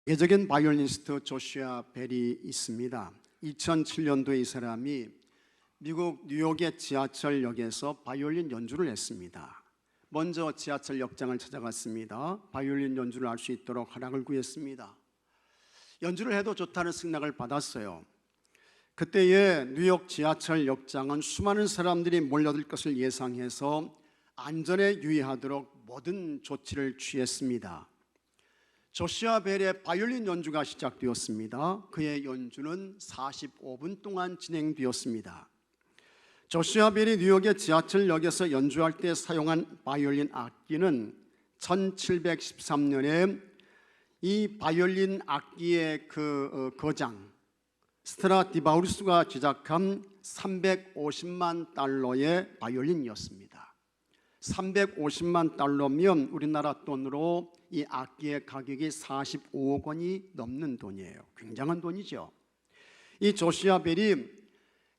세계적인 바이올리니스트 조슈아 벨이 있습니다. 2007년도에 이 사람이 미국 뉴욕의 지하철역에서 바이올린 연주를 했습니다. 먼저 지하철 역장을 찾아갔습니다. 바이올린 연주를 할 수 있도록 허락을 구했습니다. 연주를 해도 좋다는 승낙을 받았어요. 그때의 뉴욕 지하철 역장은 수많은 사람들이 몰려들 것을 예상해서 안전에 유의하도록 모든 조치를 취했습니다. 조슈아 벨의 바이올린 연주가 시작되었습니다. 그의 연주는 45분 동안 진행되었습니다. 조슈아 벨이 뉴욕의 지하철역에서 연주할 때 사용한 바이올린 악기는 1713년에 이 바이올린 악기의 거장 스트라디바우루스가 제작한 350만 달러의 바이올린이었습니다. 350만 달러면 우리나라 돈으로 이 악기의 가격이 45억 원이 넘는 돈이에요. 굉장한 돈이죠. 이 조슈아 벨이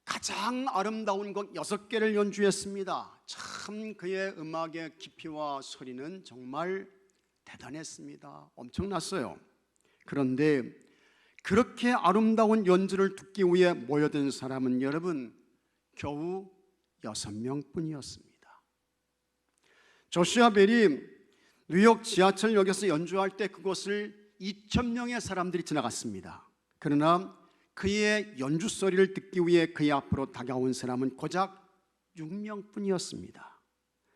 가장 아름다운 곡 6개를 연주했습니다. 참 그의 음악의 깊이와 소리는 정말 대단했습니다. 엄청났어요. 그런데 그렇게 아름다운 연주를 듣기 위해 모여든 사람은 여러분 겨우 6명뿐이었습니다. 조슈아 벨이 뉴욕 지하철역에서 연주할 때 그곳을 2,000명의 사람들이 지나갔습니다. 그러나 그의 연주 소리를 듣기 위해 그의 앞으로 다가온 사람은 고작 6명뿐이었습니다.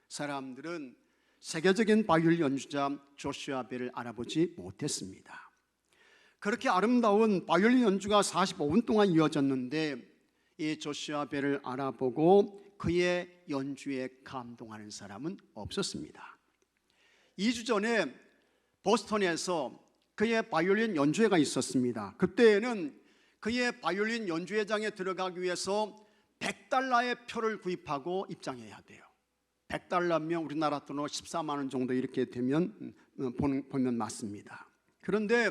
사람들은 세계적인 바이올린 연주자 조슈아 벨을 알아보지 못했습니다. 그렇게 아름다운 바이올린 연주가 45분 동안 이어졌는데 이 조슈아 벨을 알아보고 그의 연주에 감동하는 사람은 없었습니다. 2주 전에 보스턴에서 그의 바이올린 연주회가 있었습니다. 그때에는 그의 바이올린 연주회장에 들어가기 위해서 $100의 표를 구입하고 입장해야 돼요. $100면 우리나라 돈으로 14만 원 정도 이렇게 되면 보면 맞습니다. 그런데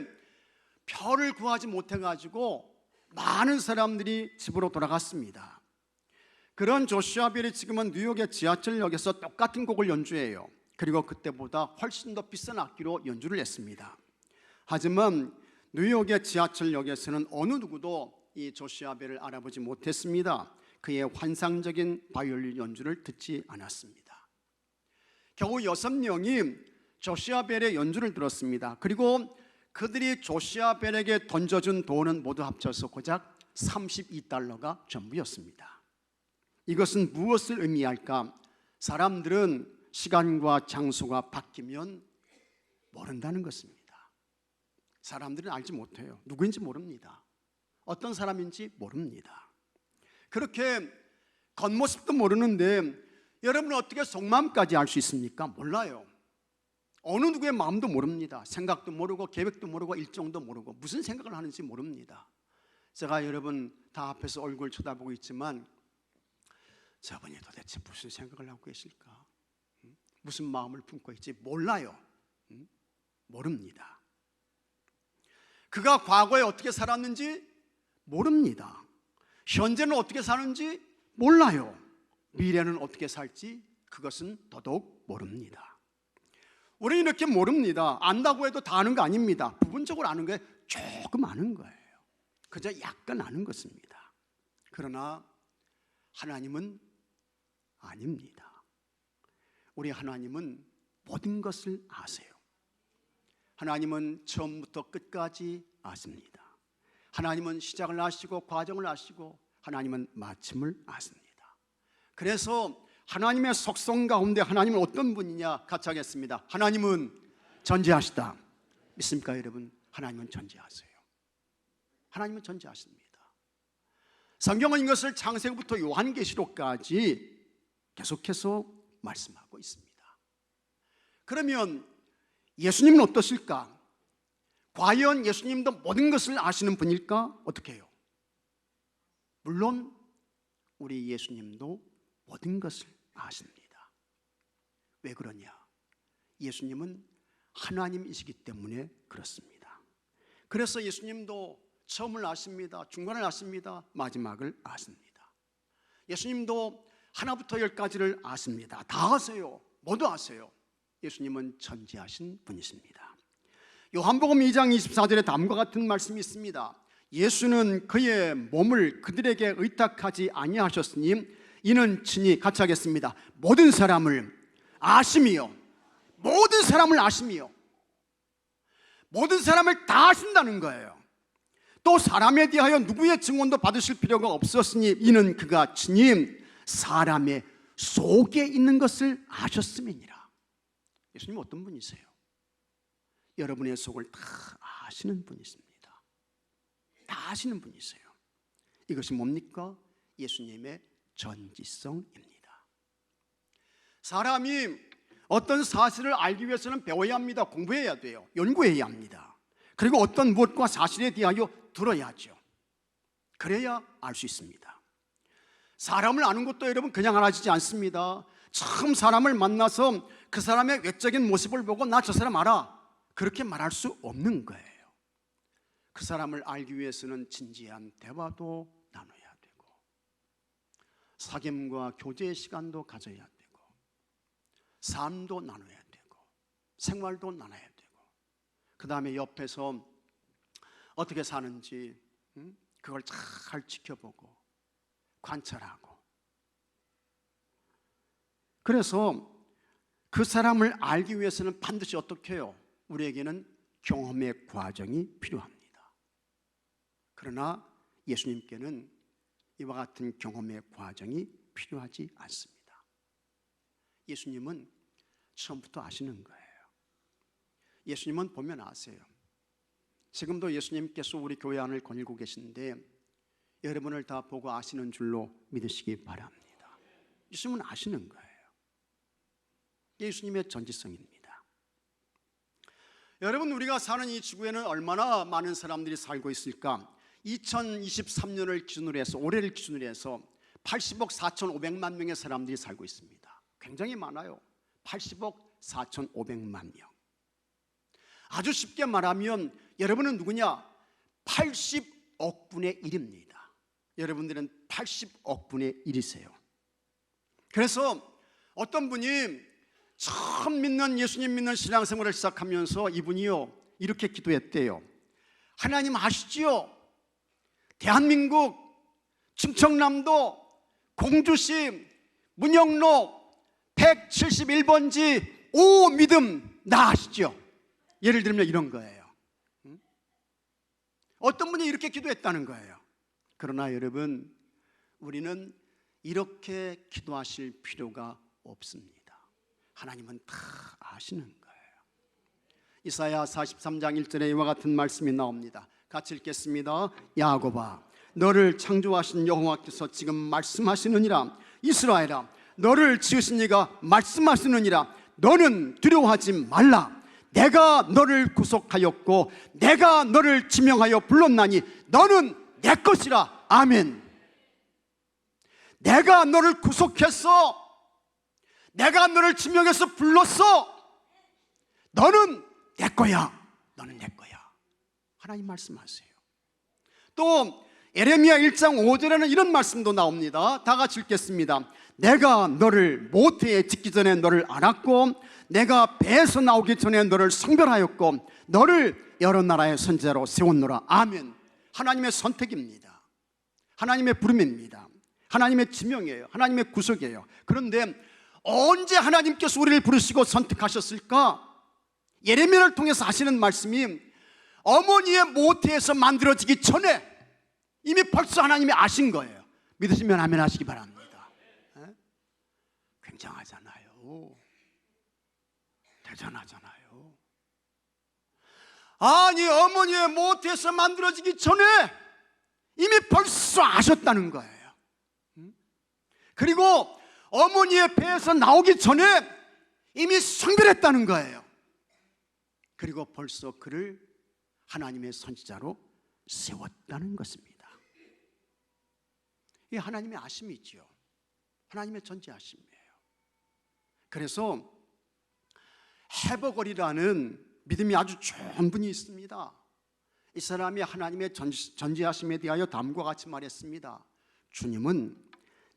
표를 구하지 못해가지고 많은 사람들이 집으로 돌아갔습니다. 그런 조슈아 벨이 지금은 뉴욕의 지하철역에서 똑같은 곡을 연주해요. 그리고 그때보다 훨씬 더 비싼 악기로 연주를 했습니다. 하지만 뉴욕의 지하철역에서는 어느 누구도 이 조슈아 벨을 알아보지 못했습니다. 그의 환상적인 바이올린 연주를 듣지 않았습니다. 겨우 6명이 조슈아 벨의 연주를 들었습니다. 그리고 그들이 조슈아 벨에게 던져준 돈은 모두 합쳐서 고작 $32가 전부였습니다. 이것은 무엇을 의미할까? 사람들은 시간과 장소가 바뀌면 모른다는 것입니다. 사람들은 알지 못해요. 누구인지 모릅니다. 어떤 사람인지 모릅니다. 그렇게 겉모습도 모르는데 여러분은 어떻게 속마음까지 알 수 있습니까? 몰라요. 어느 누구의 마음도 모릅니다. 생각도 모르고 계획도 모르고 일정도 모르고 무슨 생각을 하는지 모릅니다. 제가 여러분 다 앞에서 얼굴 쳐다보고 있지만 저분이 도대체 무슨 생각을 하고 계실까? 무슨 마음을 품고 있지? 몰라요. 모릅니다. 그가 과거에 어떻게 살았는지 모릅니다. 현재는 어떻게 사는지 몰라요. 미래는 어떻게 살지 그것은 더더욱 모릅니다. 우리는 이렇게 모릅니다. 안다고 해도 다 아는 거 아닙니다. 부분적으로 아는 게 조금 아는 거예요. 그저 약간 아는 것입니다. 그러나 하나님은 아닙니다. 우리 하나님은 모든 것을 아세요. 하나님은 처음부터 끝까지 아십니다. 하나님은 시작을 아시고 과정을 아시고 하나님은 마침을 아십니다. 그래서 하나님의 속성 가운데 하나님은 어떤 분이냐 같이 하겠습니다. 하나님은 전지하시다. 믿습니까 여러분? 하나님은 전지하세요. 하나님은 전지하십니다. 성경은 이것을 창세기부터 요한계시록까지 계속해서 말씀하고 있습니다. 그러면 예수님은 어떠실까? 과연 예수님도 모든 것을 아시는 분일까? 어떻게 해요? 물론 우리 예수님도 모든 것을 아십니다. 왜 그러냐? 예수님은 하나님이시기 때문에 그렇습니다. 그래서 예수님도 처음을 아십니다. 중간을 아십니다. 마지막을 아십니다. 예수님도 하나부터 10까지를 아십니다. 다 아세요. 모두 아세요. 예수님은 전지하신 분이십니다. 요한복음 2장 24절에 다음과 같은 말씀이 있습니다. 예수는 그의 몸을 그들에게 의탁하지 아니하셨으니 이는 친히 같이 하겠습니다. 모든 사람을 아심이요, 모든 사람을 아심이요, 모든 사람을 다 아신다는 거예요. 또 사람에 대하여 누구의 증언도 받으실 필요가 없었으니 이는 그가 친히 사람의 속에 있는 것을 아셨음이니라. 예수님 어떤 분이세요? 여러분의 속을 다 아시는 분이십니다. 다 아시는 분이세요. 이것이 뭡니까? 예수님의 전지성입니다. 사람이 어떤 사실을 알기 위해서는 배워야 합니다. 공부해야 돼요. 연구해야 합니다. 그리고 어떤 무엇과 사실에 대하여 들어야죠. 그래야 알 수 있습니다. 사람을 아는 것도 여러분 그냥 알아지지 않습니다. 처음 사람을 만나서 그 사람의 외적인 모습을 보고 나 저 사람 알아, 그렇게 말할 수 없는 거예요. 그 사람을 알기 위해서는 진지한 대화도 나눠야 되고 사귐과 교제의 시간도 가져야 되고 삶도 나눠야 되고 생활도 나눠야 되고 그 다음에 옆에서 어떻게 사는지 그걸 잘 지켜보고 관찰하고, 그래서 그 사람을 알기 위해서는 반드시 어떻게 해요? 우리에게는 경험의 과정이 필요합니다. 그러나 예수님께는 이와 같은 경험의 과정이 필요하지 않습니다. 예수님은 처음부터 아시는 거예요. 예수님은 보면 아세요. 지금도 예수님께서 우리 교회 안을 거닐고 계신데 여러분을 다 보고 아시는 줄로 믿으시기 바랍니다. 예수님은 아시는 거예요. 예수님의 전지성입니다. 여러분, 우리가 사는 이 지구에는 얼마나 많은 사람들이 살고 있을까? 2023년을 기준으로 해서, 올해를 기준으로 해서 80억 4,500만 명의 사람들이 살고 있습니다. 굉장히 많아요. 80억 4,500만 명. 아주 쉽게 말하면 여러분은 누구냐? 80억 분의 1입니다. 여러분들은 80억 분의 1이세요. 그래서 어떤 분이 처음 믿는, 예수님 믿는 신앙생활을 시작하면서 이분이요 이렇게 기도했대요. 하나님 아시지요? 대한민국 충청남도 공주시 문영로 171번지 5 믿음 나 아시죠? 예를 들면 이런 거예요. 어떤 분이 이렇게 기도했다는 거예요. 그러나 여러분, 우리는 이렇게 기도하실 필요가 없습니다. 하나님은 다 아시는 거예요. 이사야 43장 1절에 이와 같은 말씀이 나옵니다. 같이 읽겠습니다. 야곱아, 너를 창조하신 여호와께서 지금 말씀하시느니라. 이스라엘아, 너를 지으신 이가 말씀하시느니라. 너는 두려워하지 말라. 내가 너를 구속하였고 내가 너를 지명하여 불렀나니 너는 내 것이라. 아멘. 내가 너를 구속했어. 내가 너를 지명해서 불렀어. 너는 내 거야. 너는 내 거야. 하나님 말씀하세요. 또 에레미야 1장 5절에는 이런 말씀도 나옵니다. 다 같이 읽겠습니다. 내가 너를 모태에 짓기 전에 너를 알았고 내가 배에서 나오기 전에 너를 성별하였고 너를 여러 나라의 선지자로 세웠노라. 아멘. 하나님의 선택입니다. 하나님의 부름입니다. 하나님의 지명이에요. 하나님의 구속이에요. 그런데 언제 하나님께서 우리를 부르시고 선택하셨을까? 예레미야를 통해서 하시는 말씀이 어머니의 모태에서 만들어지기 전에 이미 벌써 하나님이 아신 거예요. 믿으시면 아멘 하시기 바랍니다. 굉장하잖아요. 대단하잖아요. 아니, 어머니의 모태에서 만들어지기 전에 이미 벌써 아셨다는 거예요. 그리고 어머니의 배에서 나오기 전에 이미 성별했다는 거예요. 그리고 벌써 그를 하나님의 선지자로 세웠다는 것입니다. 이 하나님의 아심이지요. 하나님의 전지아심이에요. 그래서 해버거리라는 믿음이 아주 좋은 분이 있습니다. 이 사람이 하나님의 전지하심에 대하여 다음과 같이 말했습니다. 주님은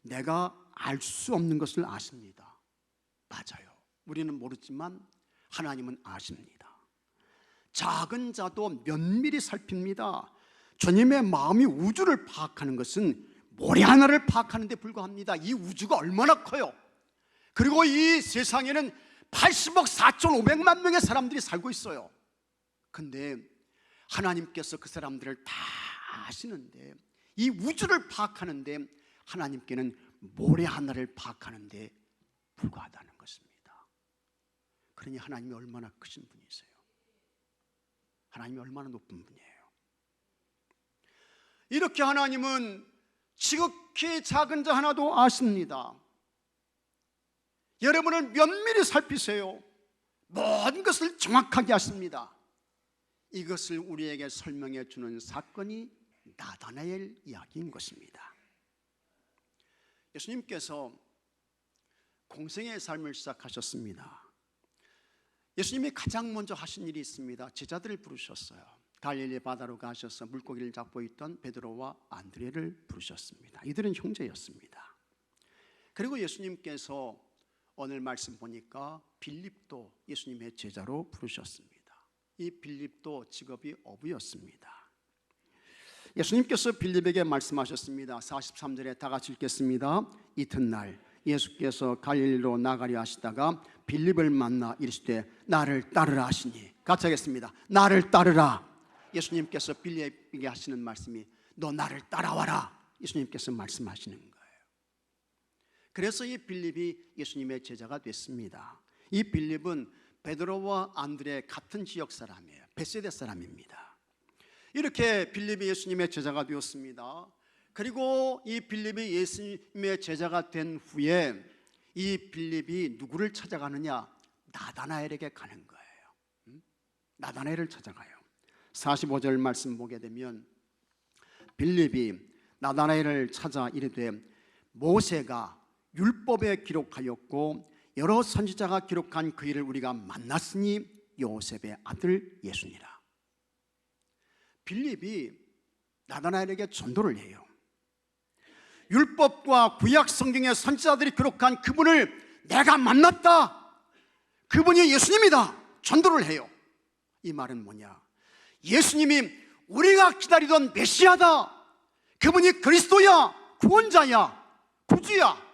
내가 알 수 없는 것을 아십니다. 맞아요. 우리는 모르지만 하나님은 아십니다. 작은 자도 면밀히 살핍니다. 주님의 마음이 우주를 파악하는 것은 모래 하나를 파악하는 데 불과합니다. 이 우주가 얼마나 커요. 그리고 이 세상에는 80억 4,500만 명의 사람들이 살고 있어요. 근데 하나님께서 그 사람들을 다 아시는데, 이 우주를 파악하는데 하나님께는 모래 하나를 파악하는데 불과하다는 것입니다. 그러니 하나님이 얼마나 크신 분이세요. 하나님이 얼마나 높은 분이에요. 이렇게 하나님은 지극히 작은 자 하나도 아십니다. 여러분은 면밀히 살피세요. 모든 것을 정확하게 아십니다. 이것을 우리에게 설명해 주는 사건이 나다나엘 이야기인 것입니다. 예수님께서 공생의 삶을 시작하셨습니다. 예수님이 가장 먼저 하신 일이 있습니다. 제자들을 부르셨어요. 갈릴리 바다로 가셔서 물고기를 잡고 있던 베드로와 안드레를 부르셨습니다. 이들은 형제였습니다. 그리고 예수님께서 오늘 말씀 보니까 빌립도 예수님의 제자로 부르셨습니다. 이 빌립도 직업이 어부였습니다. 예수님께서 빌립에게 말씀하셨습니다. 43절에 다 같이 읽겠습니다. 이튿날 예수께서 갈릴리로 나가려 하시다가 빌립을 만나 이르시되 나를 따르라 하시니, 같이 하겠습니다. 나를 따르라. 예수님께서 빌립에게 하시는 말씀이 너 나를 따라와라. 예수님께서 말씀하시는 거예요. 그래서 이 빌립이 예수님의 제자가 됐습니다. 이 빌립은 베드로와 안드레 같은 지역 사람이에요. 베세다 사람입니다. 이렇게 빌립이 예수님의 제자가 되었습니다. 그리고 이 빌립이 예수님의 제자가 된 후에 이 빌립이 누구를 찾아가느냐? 나다나엘에게 가는 거예요. 나다나엘을 찾아가요. 45절 말씀 보게 되면 빌립이 나다나엘을 찾아 이르되 모세가 율법에 기록하였고 여러 선지자가 기록한 그 일을 우리가 만났으니 요셉의 아들 예수니라. 빌립이 나다나엘에게 전도를 해요. 율법과 구약 성경의 선지자들이 기록한 그분을 내가 만났다. 그분이 예수님이다. 전도를 해요. 이 말은 뭐냐? 예수님이 우리가 기다리던 메시아다. 그분이 그리스도야, 구원자야, 구주야.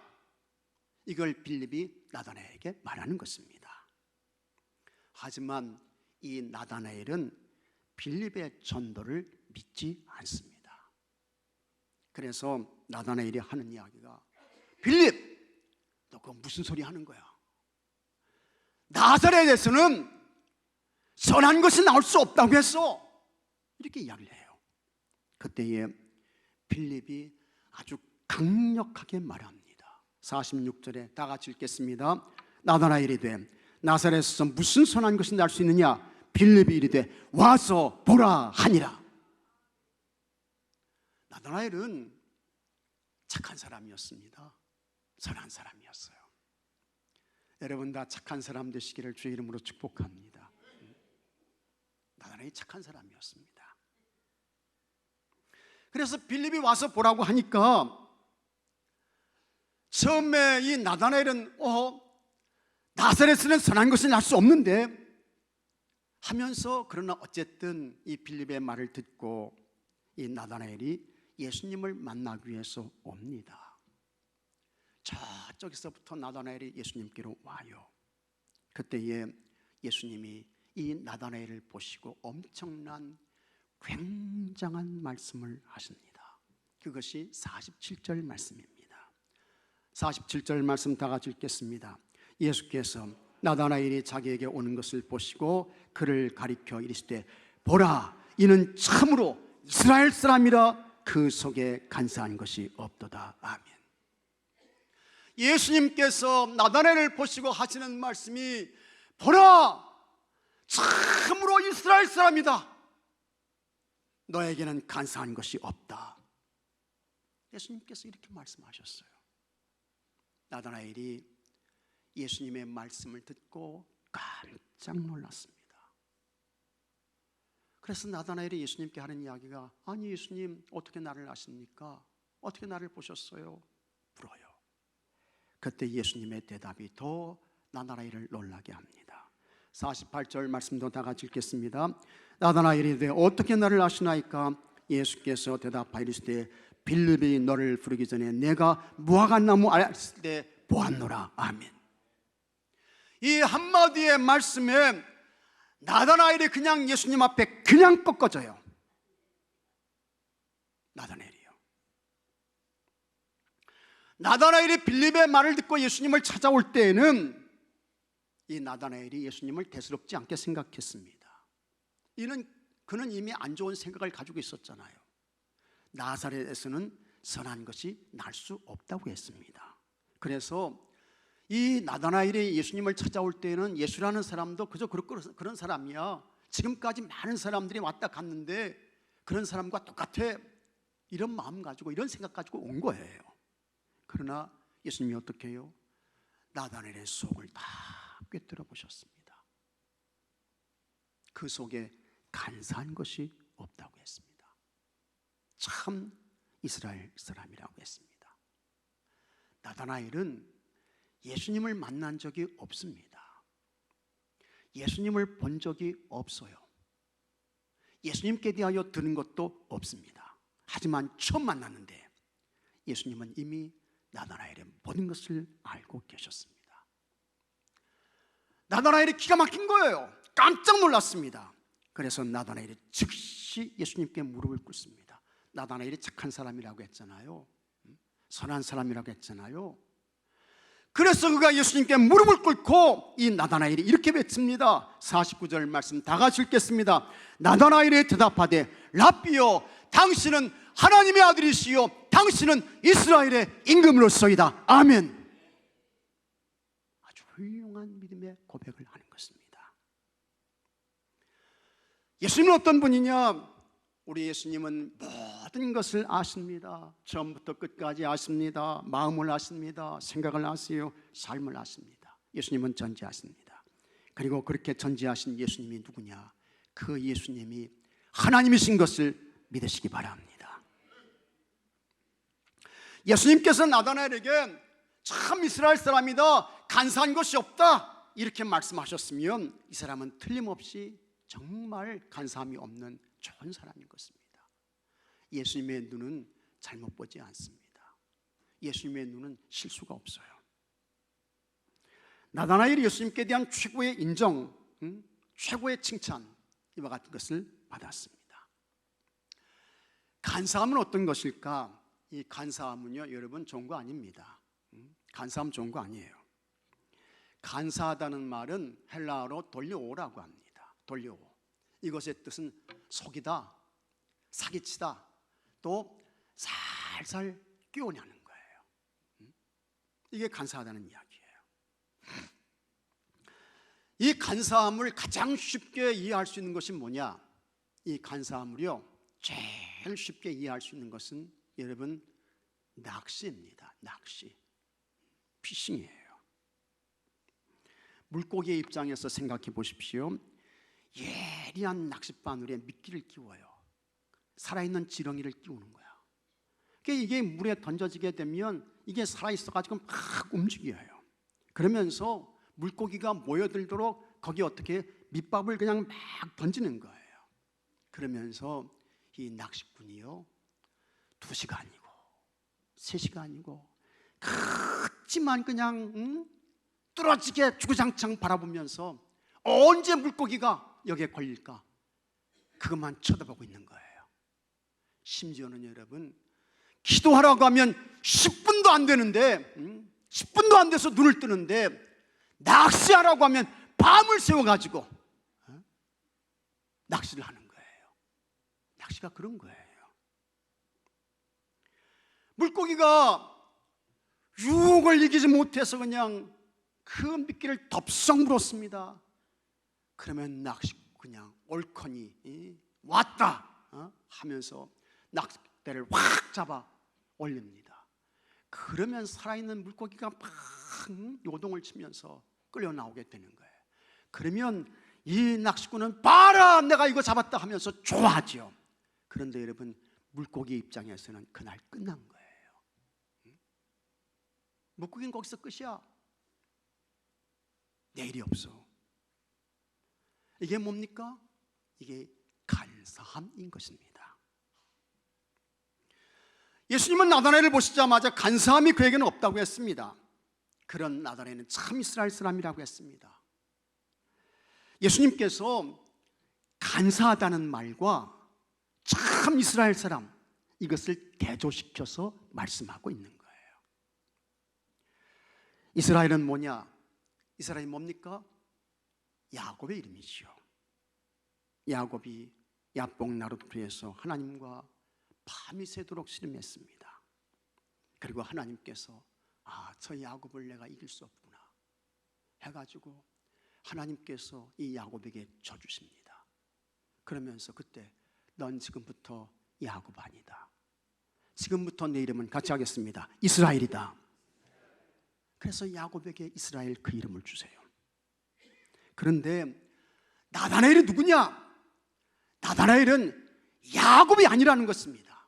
이걸 빌립이 나다나엘에게 말하는 것입니다. 하지만 이 나다나엘은 빌립의 전도를 믿지 않습니다. 그래서 나다나엘이 하는 이야기가 빌립, 너 그거 무슨 소리 하는 거야? 나사렛에서는 선한 것이 나올 수 없다고 했어. 이렇게 이야기를 해요. 그때에 빌립이 아주 강력하게 말합니다. 46절에 다 같이 읽겠습니다. 나다나엘이 이르되 나사렛에서 무슨 선한 것이 날 수 있느냐? 빌립이 이르되 와서 보라 하니라. 나다나엘은 착한 사람이었습니다. 선한 사람이었어요. 여러분 다 착한 사람 되시기를 주의 이름으로 축복합니다. 나다나엘이 착한 사람이었습니다. 그래서 빌립이 와서 보라고 하니까 처음에 이 나다나엘은 나사렛에는 선한 것이 날 수 없는데 하면서, 그러나 어쨌든 이 빌립의 말을 듣고 이 나다나엘이 예수님을 만나기 위해서 옵니다. 저쪽에서부터 나다나엘이 예수님께로 와요. 그때에 예수님이 이 나다나엘을 보시고 엄청난 굉장한 말씀을 하십니다. 그것이 47절 말씀입니다. 47절 말씀 다 같이 읽겠습니다. 예수께서 나다나엘이 자기에게 오는 것을 보시고 그를 가리켜 이르시되 보라, 이는 참으로 이스라엘 사람이라 그 속에 간사한 것이 없도다. 아멘. 예수님께서 나다나엘을 보시고 하시는 말씀이 보라, 참으로 이스라엘 사람이다. 너에게는 간사한 것이 없다. 예수님께서 이렇게 말씀하셨어요. 나다나엘이 예수님의 말씀을 듣고 깜짝 놀랐습니다. 그래서 나다나엘이 예수님께 하는 이야기가 아니 예수님 어떻게 나를 아십니까? 어떻게 나를 보셨어요? 물어요. 그때 예수님의 대답이 더 나다나엘을 놀라게 합니다. 48절 말씀도 다 같이 읽겠습니다. 나다나엘이 이르되 어떻게 나를 아시나이까? 예수께서 대답하여 이르시되 빌립이 너를 부르기 전에 내가 무화과나무 아래 있을 때 보았노라. 아멘. 이 한마디의 말씀에 나다나엘이 그냥 예수님 앞에 그냥 꺾어져요. 나다나엘이 빌립의 말을 듣고 예수님을 찾아올 때에는 이 나다나엘이 예수님을 대수롭지 않게 생각했습니다. 그는 이미 안 좋은 생각을 가지고 있었잖아요. 나사렛에서는 선한 것이 날 수 없다고 했습니다. 그래서 이 나다나엘이 예수님을 찾아올 때에는 예수라는 사람도 그저 그런 사람이야, 지금까지 많은 사람들이 왔다 갔는데 그런 사람과 똑같아, 이런 마음 가지고, 이런 생각 가지고 온 거예요. 그러나 예수님이 어떻게 해요? 나다나엘의 속을 다 꿰뚫어 보셨습니다. 그 속에 간사한 것이 없다고 했습니다. 참 이스라엘 사람이라고 했습니다. 나다나엘은 예수님을 만난 적이 없습니다. 예수님을 본 적이 없어요. 예수님께 대하여 들은 것도 없습니다. 하지만 처음 만났는데 예수님은 이미 나다나엘의 모든 것을 알고 계셨습니다. 나다나엘이 기가 막힌 거예요. 깜짝 놀랐습니다. 그래서 나다나엘이 즉시 예수님께 무릎을 꿇습니다. 나다나엘이 착한 사람이라고 했잖아요. 선한 사람이라고 했잖아요. 그래서 그가 예수님께 무릎을 꿇고 이 나다나엘이 이렇게 외칩니다. 49절 말씀 다 같이 읽겠습니다. 나다나엘이 대답하되 랍비여, 당신은 하나님의 아들이시요 당신은 이스라엘의 임금으로서이다. 아멘. 아주 훌륭한 믿음의 고백을 하는 것입니다. 예수님은 어떤 분이냐? 우리 예수님은 모든 것을 아십니다. 처음부터 끝까지 아십니다. 마음을 아십니다. 생각을 아세요. 삶을 아십니다. 예수님은 전지하십니다. 그리고 그렇게 전지하신 예수님이 누구냐? 그 예수님이 하나님이신 것을 믿으시기 바랍니다. 예수님께서 나다나엘에게 참 이스라엘 사람이다, 간사한 것이 없다, 이렇게 말씀하셨으면 이 사람은 틀림없이 정말 간사함이 없는 좋은 사람인 것입니다. 예수님의 눈은 잘못 보지 않습니다. 예수님의 눈은 실수가 없어요. 나다나엘이 예수님께 대한 최고의 인정, 최고의 칭찬, 이와 같은 것을 받았습니다. 간사함은 어떤 것일까? 이 간사함은요, 여러분, 좋은 거 아닙니다. 간사함 좋은 거 아니에요. 간사하다는 말은 헬라어로 돌려오라고 합니다. 돌려오. 이것의 뜻은 속이다, 사기치다, 또 살살 끼워내는 거예요. 이게 간사하다는 이야기예요. 이 간사함을 가장 쉽게 이해할 수 있는 것이 뭐냐? 이 간사함을요, 제일 쉽게 이해할 수 있는 것은 여러분, 낚시입니다. 낚시, 피싱이에요. 물고기의 입장에서 생각해 보십시오. 예리한 낚싯바늘에 미끼를 끼워요. 살아있는 지렁이를 끼우는 거야. 그러니까 이게 물에 던져지게 되면 이게 살아있어가지고 막 움직여요. 그러면서 물고기가 모여들도록 거기 어떻게 밑밥을 그냥 막 던지는 거예요. 그러면서 이 낚시꾼이요, 2시간이고 3시간이고 그렇지만 그냥 뚫어지게 주구장창 바라보면서 언제 물고기가 여기에 걸릴까, 그것만 쳐다보고 있는 거예요. 심지어는 여러분, 기도하라고 하면 10분도 안 되는데, 10분도 안 돼서 눈을 뜨는데, 낚시하라고 하면 밤을 새워가지고 낚시를 하는 거예요. 낚시가 그런 거예요. 물고기가 유혹을 이기지 못해서 그냥 그 미끼를 덥석 물었습니다. 그러면 낚시 그냥 올커니 왔다 하면서 낚싯대를 확 잡아 올립니다. 그러면 살아있는 물고기가 막 요동을 치면서 끌려 나오게 되는 거예요. 그러면 이 낚시꾼은 봐라, 내가 이거 잡았다 하면서 좋아하죠. 그런데 여러분, 물고기 입장에서는 그날 끝난 거예요. 물고기는 거기서 끝이야. 내일이 없어. 이게 뭡니까? 이게 간사함인 것입니다. 예수님은 나다나엘을 보시자마자 간사함이 그에게는 없다고 했습니다. 그런 나다나엘은 참 이스라엘 사람이라고 했습니다. 예수님께서 간사하다는 말과 참 이스라엘 사람, 이것을 대조시켜서 말씀하고 있는 거예요. 이스라엘은 뭐냐? 이스라엘이 뭡니까? 야곱의 이름이지요. 야곱이 야복 나룻불에서 하나님과 밤이 새도록 씨름했습니다. 그리고 하나님께서 저 야곱을 내가 이길 수 없구나 해가지고 하나님께서 이 야곱에게 져주십니다. 그러면서 그때 넌 지금부터 야곱 아니다. 지금부터 내 이름은 같이 하겠습니다. 이스라엘이다. 그래서 야곱에게 이스라엘 그 이름을 주세요. 그런데 나다나엘이 누구냐? 나다나엘은 야곱이 아니라는 것입니다.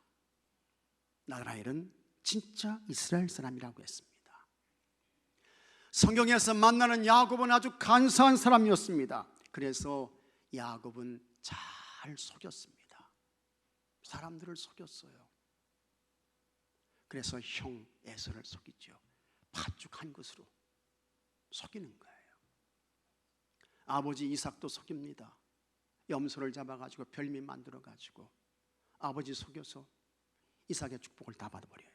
나다나엘은 진짜 이스라엘 사람이라고 했습니다. 성경에서 만나는 야곱은 아주 간사한 사람이었습니다. 그래서 야곱은 잘 속였습니다. 사람들을 속였어요. 그래서 형 에서를 속이죠. 파죽한 것으로 속이는 거예요. 아버지 이삭도 속입니다. 염소를 잡아가지고 별미 만들어가지고 아버지 속여서 이삭의 축복을 다 받아버려요.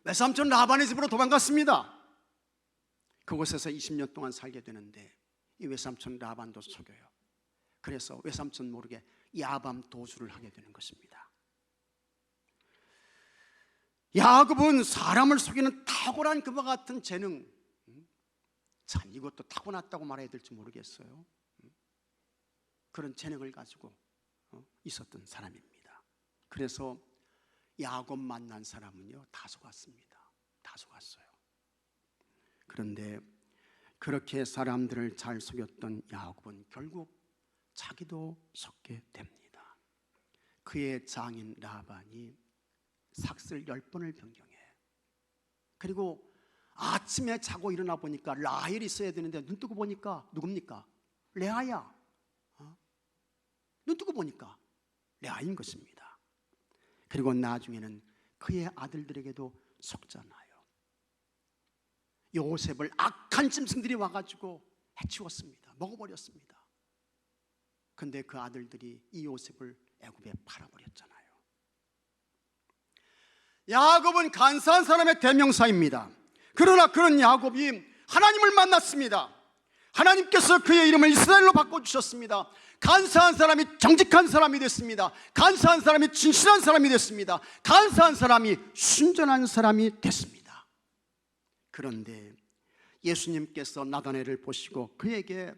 외삼촌 라반의 집으로 도망갔습니다. 그곳에서 20년 동안 살게 되는데 이 외삼촌 라반도 속여요. 그래서 외삼촌 모르게 야밤 도주를 하게 되는 것입니다. 야곱은 사람을 속이는 탁월한 그와 같은 재능, 참 이것도 타고났다고 말해야 될지 모르겠어요. 그런 재능을 가지고 있었던 사람입니다. 그래서 야곱 만난 사람은요 다 속았습니다. 다 속았어요. 그런데 그렇게 사람들을 잘 속였던 야곱은 결국 자기도 속게 됩니다. 그의 장인 라반이 삭슬 10번을 변경해. 그리고 아침에 자고 일어나 보니까 라헬이 있어야 되는데 눈 뜨고 보니까 누굽니까? 레아야. 눈 뜨고 보니까 레아인 것입니다. 그리고 나중에는 그의 아들들에게도 속잖아요. 요셉을 악한 짐승들이 와가지고 해치웠습니다. 먹어버렸습니다. 근데 그 아들들이 이 요셉을 애굽에 팔아버렸잖아요. 야곱은 간사한 사람의 대명사입니다. 그러나 그런 야곱이 하나님을 만났습니다. 하나님께서 그의 이름을 이스라엘로 바꿔주셨습니다. 간사한 사람이 정직한 사람이 됐습니다. 간사한 사람이 진실한 사람이 됐습니다. 간사한 사람이 순전한 사람이 됐습니다. 그런데 예수님께서 나다나엘을 보시고 그에게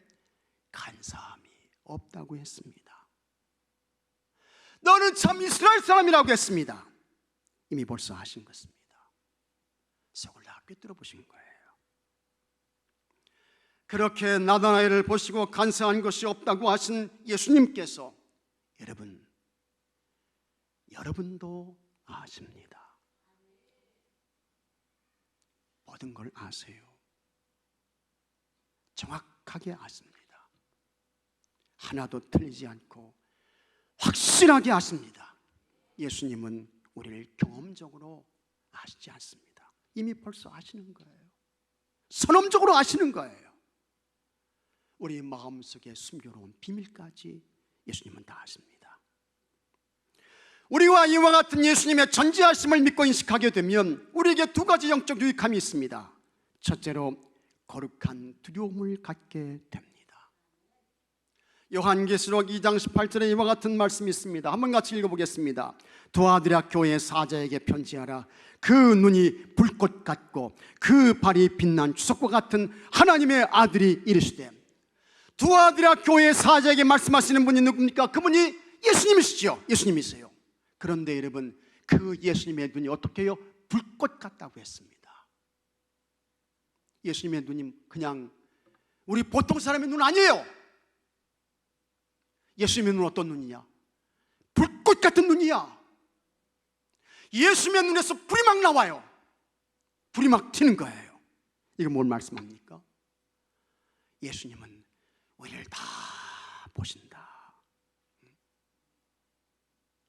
간사함이 없다고 했습니다. 너는 참 이스라엘 사람이라고 했습니다. 이미 벌써 하신 것입니다. 속을 다 꿰뚫어 보신 거예요. 그렇게 나다나엘을 보시고 간사한 것이 없다고 하신 예수님께서 여러분도 아십니다. 모든 걸 아세요. 정확하게 아십니다. 하나도 틀리지 않고 확실하게 아십니다. 예수님은 우리를 경험적으로 아시지 않습니다. 이미 벌써 아시는 거예요. 선언적으로 아시는 거예요. 우리 마음속에 숨겨놓은 비밀까지 예수님은 다 아십니다. 우리와 이와 같은 예수님의 전지하심을 믿고 인식하게 되면 우리에게 두 가지 영적 유익함이 있습니다. 첫째로 거룩한 두려움을 갖게 됩니다. 요한계시록 2장 18절에 이와 같은 말씀이 있습니다. 한번 같이 읽어보겠습니다. 두아드라 교회 사자에게 편지하라. 그 눈이 불꽃 같고 그 발이 빛난 주석과 같은 하나님의 아들이 이르시되. 두아드라 교회 사자에게 말씀하시는 분이 누굽니까? 그분이 예수님이시죠. 예수님이세요. 그런데 여러분, 그 예수님의 눈이 어떻게 해요? 불꽃 같다고 했습니다. 예수님의 눈이 그냥 우리 보통 사람의 눈 아니에요. 예수님의 눈은 어떤 눈이냐? 불꽃 같은 눈이야. 예수님의 눈에서 불이 막 나와요. 불이 막 튀는 거예요. 이거 뭘 말씀합니까? 예수님은 우리를 다 보신다.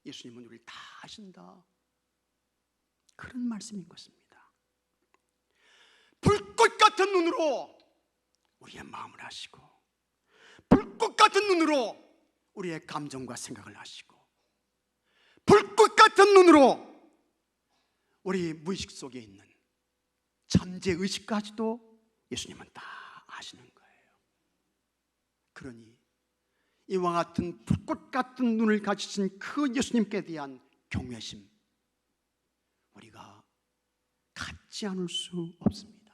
예수님은 우리를 다 아신다. 그런 말씀인 것입니다. 불꽃 같은 눈으로 우리의 마음을 아시고, 불꽃 같은 눈으로 우리의 감정과 생각을 아시고, 불꽃 같은 눈으로 우리 무의식 속에 있는 잠재의식까지도 예수님은 다 아시는 거예요. 그러니 이와 같은 불꽃 같은 눈을 가지신 그 예수님께 대한 경외심, 우리가 갖지 않을 수 없습니다.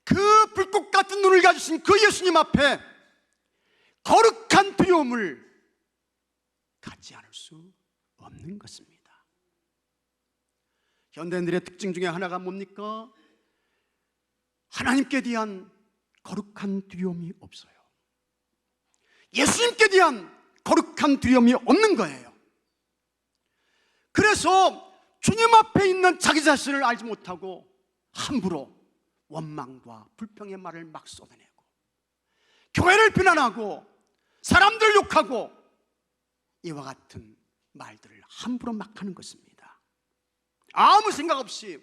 그 불꽃 같은 눈을 가지신 그 예수님 앞에 거룩한 두려움을 갖지 않을 수 없는 것입니다. 현대인들의 특징 중에 하나가 뭡니까? 하나님께 대한 거룩한 두려움이 없어요. 예수님께 대한 거룩한 두려움이 없는 거예요. 그래서 주님 앞에 있는 자기 자신을 알지 못하고 함부로 원망과 불평의 말을 막 쏟아내고, 교회를 비난하고 사람들을 욕하고, 이와 같은 말들을 함부로 막 하는 것입니다. 아무 생각 없이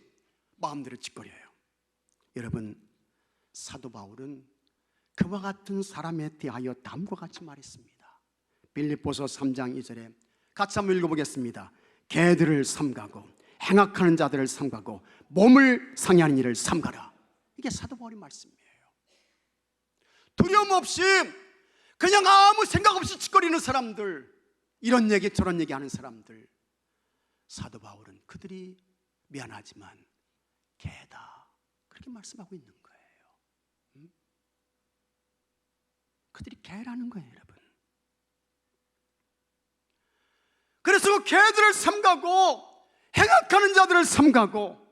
마음대로 짓거려요. 여러분, 사도 바울은 그와 같은 사람에 대하여 다음과 같이 말했습니다. 빌립보서 3장 2절에 같이 한번 읽어보겠습니다. 개들을 삼가고 행악하는 자들을 삼가고 몸을 상해하는 일을 삼가라. 이게 사도 바울의 말씀이에요. 두려움 없이 그냥 아무 생각 없이 짓거리는 사람들, 이런 얘기 저런 얘기 하는 사람들, 사도 바울은 그들이 미안하지만 개다, 그렇게 말씀하고 있는 거예요. 그들이 개라는 거예요, 여러분. 그래서 개들을 삼가고 행악하는 자들을 삼가고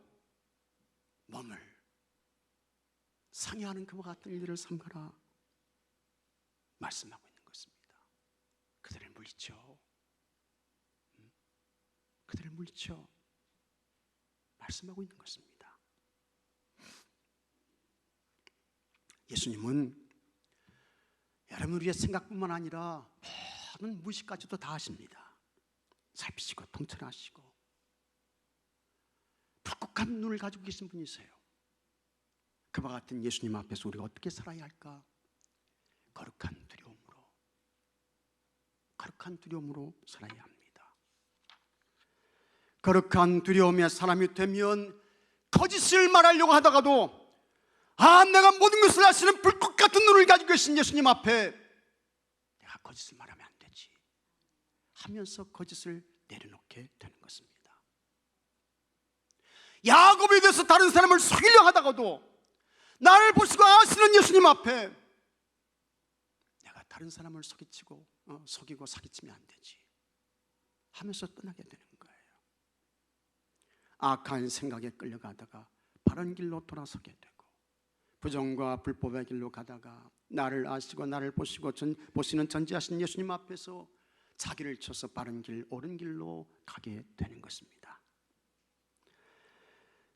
몸을 상해하는 그와 같은 일들을 삼가라 말씀하고 있는 것입니다. 그들을 물리쳐, 그들을 물리쳐 말씀하고 있는 것입니다. 예수님은 여러분 우리의 생각뿐만 아니라 모든 무의식까지도 다 아십니다. 살피시고 통찰하시고 불꽃같은 눈을 가지고 계신 분이세요. 그와 같은 예수님 앞에서 우리가 어떻게 살아야 할까? 거룩한 두려움으로 살아야 합니다. 거룩한 두려움의 사람이 되면 거짓을 말하려고 하다가도 내가 모든 것을 아시는 불꽃 같은 눈을 가지고 계신 예수님 앞에 내가 거짓을 말하면 안 되지 하면서 거짓을 내려놓게 되는 것입니다. 야곱에 대해서 다른 사람을 속이려 하다가도 나를 보시고 아시는 예수님 앞에 내가 다른 사람을 속이고 사기치면 안 되지 하면서 떠나게 되는 거예요. 악한 생각에 끌려가다가 바른 길로 돌아서게 되고, 부정과 불법의 길로 가다가 나를 아시고 나를 보시는 전지하신 예수님 앞에서 자기를 쳐서 바른 길, 옳은 길로 가게 되는 것입니다.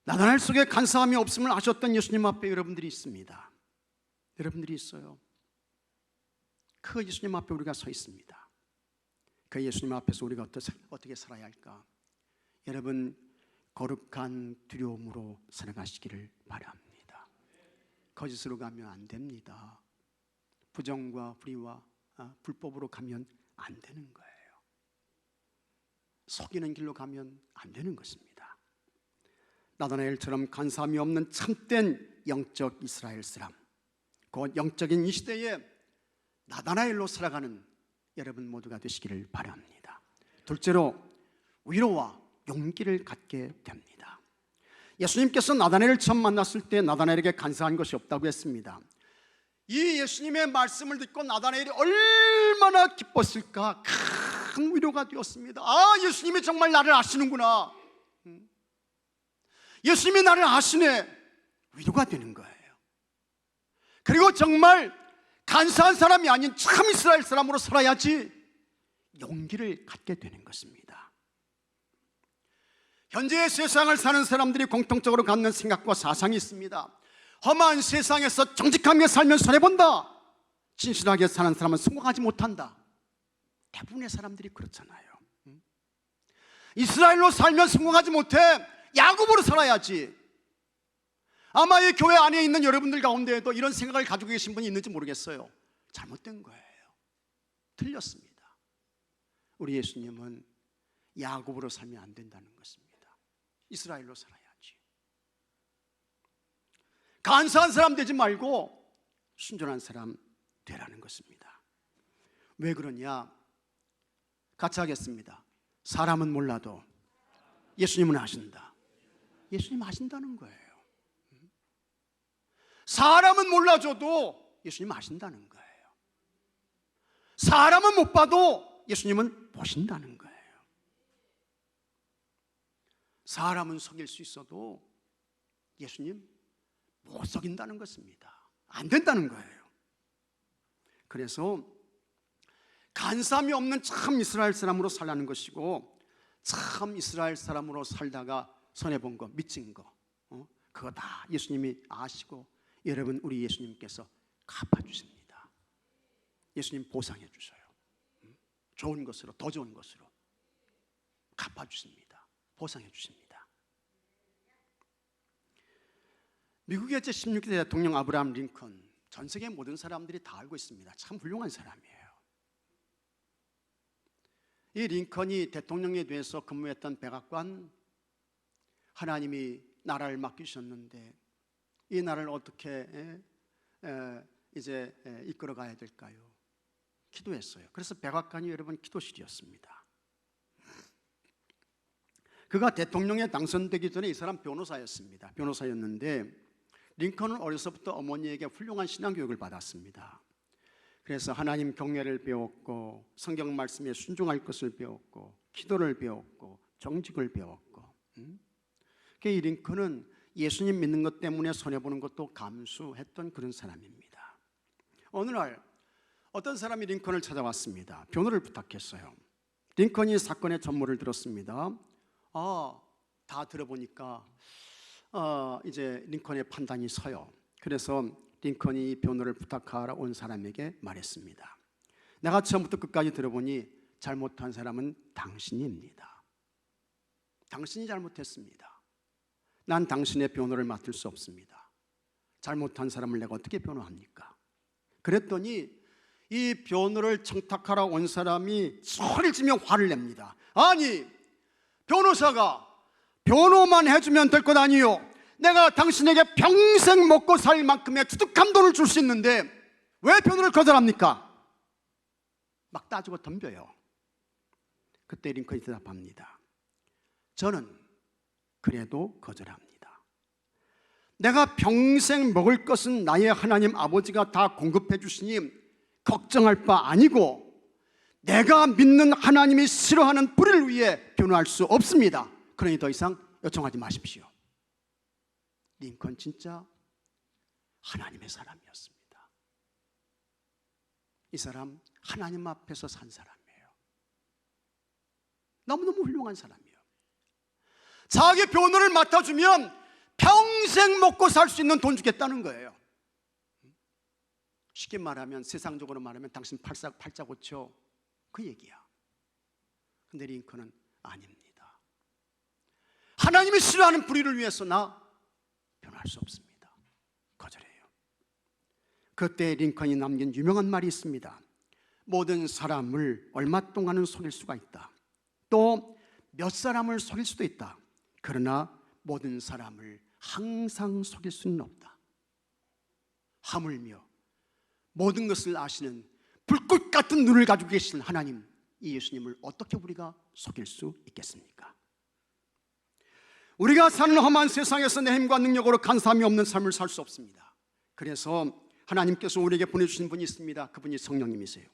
나다나엘 속에 간사함이 없음을 아셨던 예수님 앞에 여러분들이 있습니다. 여러분들이 있어요. 그 예수님 앞에 우리가 서 있습니다. 그 예수님 앞에서 우리가 어떻게 살아야 할까? 여러분, 거룩한 두려움으로 살아가시기를 바랍니다. 거짓으로 가면 안 됩니다. 부정과 불의와 불법으로 가면 안 되는 거예요. 속이는 길로 가면 안 되는 것입니다. 나다나엘처럼 간사함이 없는 참된 영적 이스라엘 사람, 그 영적인 이 시대에 나다나엘로 살아가는 여러분 모두가 되시기를 바랍니다. 둘째로 위로와 용기를 갖게 됩니다. 예수님께서 나다나엘을 처음 만났을 때 나다나엘에게 간사한 것이 없다고 했습니다. 이 예수님의 말씀을 듣고 나다나엘이 얼마나 기뻤을까? 큰 위로가 되었습니다. 예수님이 정말 나를 아시는구나, 예수님이 나를 아시네, 위로가 되는 거예요. 그리고 정말 간사한 사람이 아닌 참 이스라엘 사람으로 살아야지 용기를 갖게 되는 것입니다. 현재의 세상을 사는 사람들이 공통적으로 갖는 생각과 사상이 있습니다. 험한 세상에서 정직하게 살면 손해본다. 진실하게 사는 사람은 성공하지 못한다. 대부분의 사람들이 그렇잖아요. 이스라엘로 살면 성공하지 못해. 야곱으로 살아야지. 아마 이 교회 안에 있는 여러분들 가운데에도 이런 생각을 가지고 계신 분이 있는지 모르겠어요. 잘못된 거예요. 틀렸습니다. 우리 예수님은 야곱으로 살면 안 된다는 것입니다. 이스라엘로 살아야지. 간사한 사람 되지 말고 순전한 사람 되라는 것입니다. 왜 그러냐? 같이 하겠습니다. 사람은 몰라도 예수님은 아신다. 예수님 아신다는 거예요. 사람은 몰라줘도 예수님 아신다는 거예요. 사람은 못 봐도 예수님은 보신다는 거예요. 사람은 속일 수 있어도 예수님 못 속인다는 것입니다. 안 된다는 거예요. 그래서 간삼이 없는 참 이스라엘 사람으로 살라는 것이고, 참 이스라엘 사람으로 살다가 손해본 거, 미친 거, 그거 다 예수님이 아시고 여러분 우리 예수님께서 갚아주십니다. 예수님 보상해 주셔요. 좋은 것으로, 더 좋은 것으로 갚아주십니다. 보상해 주십니다. 미국의 제16대 대통령 아브라함 링컨, 전 세계 모든 사람들이 다 알고 있습니다. 참 훌륭한 사람이에요. 이 링컨이 대통령에 대해서 근무했던 백악관, 하나님이 나라를 맡기셨는데 이 나라를 어떻게 이제 이끌어 가야 될까요? 기도했어요. 그래서 백악관이 여러분 기도실이었습니다. 그가 대통령에 당선되기 전에 이 사람 변호사였습니다. 변호사였는데 링컨은 어려서부터 어머니에게 훌륭한 신앙교육을 받았습니다. 그래서 하나님 경외를 배웠고 성경 말씀에 순종할 것을 배웠고 기도를 배웠고 정직을 배웠고, 이 링컨은 예수님 믿는 것 때문에 손해보는 것도 감수했던 그런 사람입니다. 어느 날 어떤 사람이 링컨을 찾아왔습니다. 변호를 부탁했어요. 링컨이 사건의 전모를 들었습니다. 다 들어보니까 이제 링컨의 판단이 서요. 그래서 링컨이 변호를 부탁하러 온 사람에게 말했습니다. 내가 처음부터 끝까지 들어보니 잘못한 사람은 당신입니다. 당신이 잘못했습니다. 난 당신의 변호를 맡을 수 없습니다. 잘못한 사람을 내가 어떻게 변호합니까? 그랬더니 이 변호를 청탁하러 온 사람이 소리를 지며 화를 냅니다. 아니, 변호사가 변호만 해주면 될 것 아니요, 내가 당신에게 평생 먹고 살 만큼의 두둑한 돈을 줄 수 있는데 왜 변호를 거절합니까? 막 따지고 덤벼요. 그때 링컨이 대답합니다. 저는 그래도 거절합니다. 내가 평생 먹을 것은 나의 하나님 아버지가 다 공급해 주시니 걱정할 바 아니고 내가 믿는 하나님이 싫어하는 불의를 위해 변호할 수 없습니다. 그러니 더 이상 요청하지 마십시오. 링컨 진짜 하나님의 사람이었습니다. 이 사람 하나님 앞에서 산 사람이에요. 너무너무 훌륭한 사람이에요. 자기 변호를 맡아주면 평생 먹고 살 수 있는 돈 주겠다는 거예요. 쉽게 말하면, 세상적으로 말하면 당신 팔자 고쳐, 그 얘기야. 근데 링컨은 아닙니다. 하나님이 싫어하는 불의를 위해서 나 변호할 수 없습니다. 거절해요. 그때 링컨이 남긴 유명한 말이 있습니다. 모든 사람을 얼마 동안은 속일 수가 있다. 또 몇 사람을 속일 수도 있다. 그러나 모든 사람을 항상 속일 수는 없다. 하물며 모든 것을 아시는 불꽃 같은 눈을 가지고 계신 하나님, 이 예수님을 어떻게 우리가 속일 수 있겠습니까? 우리가 사는 험한 세상에서 내 힘과 능력으로 간사함이 없는 삶을 살 수 없습니다. 그래서 하나님께서 우리에게 보내주신 분이 있습니다. 그분이 성령님이세요.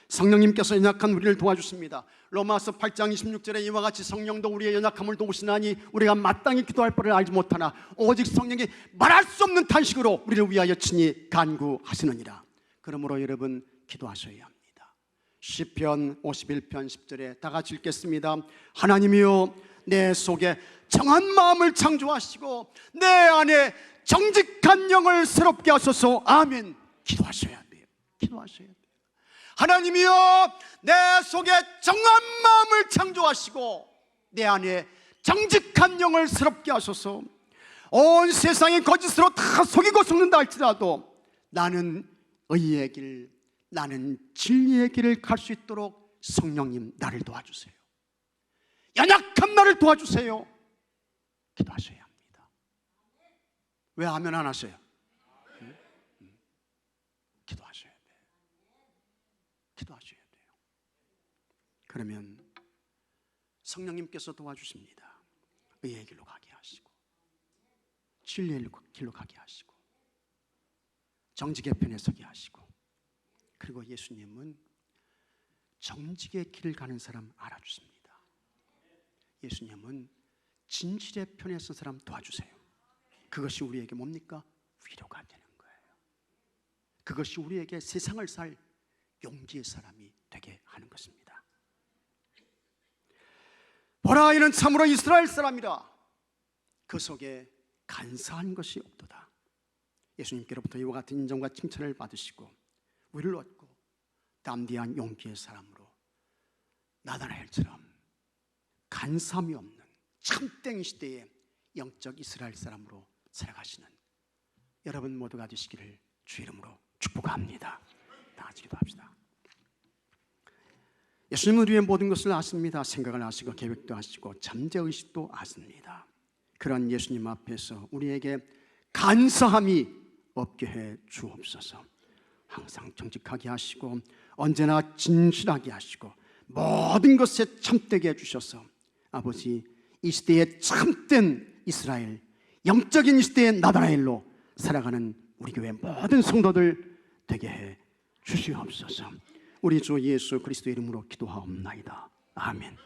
성령님께서 연약한 우리를 도와주십니다. 로마서 8장 26절에 이와 같이 성령도 우리의 연약함을 도우시나니 우리가 마땅히 기도할 바를 알지 못하나 오직 성령이 말할 수 없는 탄식으로 우리를 위하여 친히 간구하시느니라. 그러므로 여러분 기도하셔야 합니다. 시편 51편 10절에 다 같이 읽겠습니다. 하나님이여, 내 속에 정한 마음을 창조하시고 내 안에 정직한 영을 새롭게 하소서. 아멘. 기도하셔야 돼요. 기도하셔야 돼요. 하나님이여, 내 속에 정한 마음을 창조하시고 내 안에 정직한 영을 새롭게 하소서. 온 세상이 거짓으로 다 속이고 속는다 할지라도 나는 의의 길, 나는 진리의 길을 갈 수 있도록 성령님 나를 도와주세요. 연약한 나를 도와주세요. 기도하셔야 합니다. 왜 아멘 안 하세요? 기도하셔야 돼요. 기도하셔야 돼요. 그러면 성령님께서 도와주십니다. 의의 길로 가게 하시고 진리의 길로 가게 하시고 정직의 편에 서게 하시고, 그리고 예수님은 정직의 길을 가는 사람 알아주십니다. 예수님은 진실의 편에 선 사람 도와주세요. 그것이 우리에게 뭡니까? 위로가 되는 거예요. 그것이 우리에게 세상을 살 용기의 사람이 되게 하는 것입니다. 보라, 이는 참으로 이스라엘 사람이라. 그 속에 간사한 것이 없도다. 예수님께로부터 이와 같은 인정과 칭찬을 받으시고 위를 얻고 담대한 용기의 사람으로 나다나엘처럼 간사함이 없는 참된 시대의 영적 이스라엘 사람으로 살아가시는 여러분 모두가 되시기를 주 이름으로 축복합니다. 다 같이 기도합시다. 예수님은 우리의 모든 것을 아십니다. 생각을 아시고 계획도 아시고 잠재의식도 아십니다. 그런 예수님 앞에서 우리에게 간사함이 없게 해 주옵소서. 항상 정직하게 하시고 언제나 진실하게 하시고 모든 것에 참되게 해주셔서 아버지, 이 시대의 참된 이스라엘, 영적인 이 시대의 나다나엘로 살아가는 우리 교회 모든 성도들 되게 해 주시옵소서. 우리 주 예수 그리스도 이름으로 기도하옵나이다. 아멘.